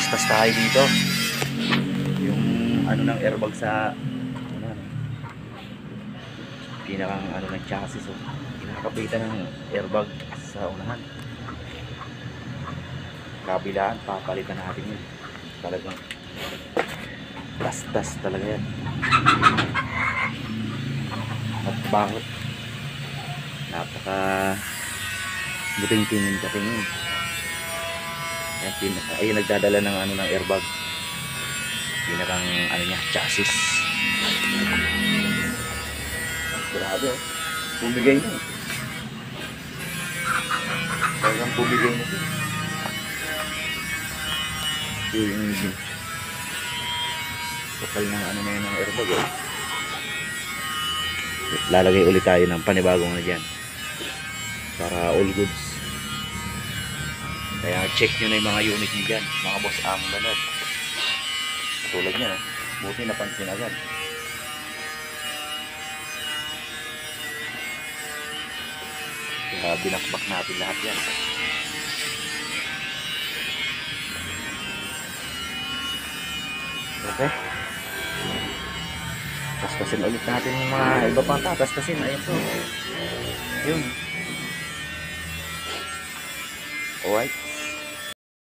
Nagtastas tayo dito. Yung ano ng airbag sa ano, pinakang ano ng chassis, oh. Pinakapitan ng airbag sa unahan. Kabilaan, papalitan natin yun. Talagang tastas talaga yan. At bakit napaka buting tingin ka tingin. Ayun, nagdadala ng ano ng airbag, pinakang ano niya, chassis. Grabe, oh. Bumigay na, talagang bumigay na ito. Yung kapal ng ano na yun ng airbag, oh. Lalagay ulit tayo ng panibagong na dyan para all goods. Kaya check nyo na yung mga unit nyo dyan, mga boss among ganun. Tulad nyo, buti napansin agad. Kaya binakbak natin lahat yan. Okay, tastasin ulit natin yung mga iba pang tatastasin. Ayun po, yun. Alright.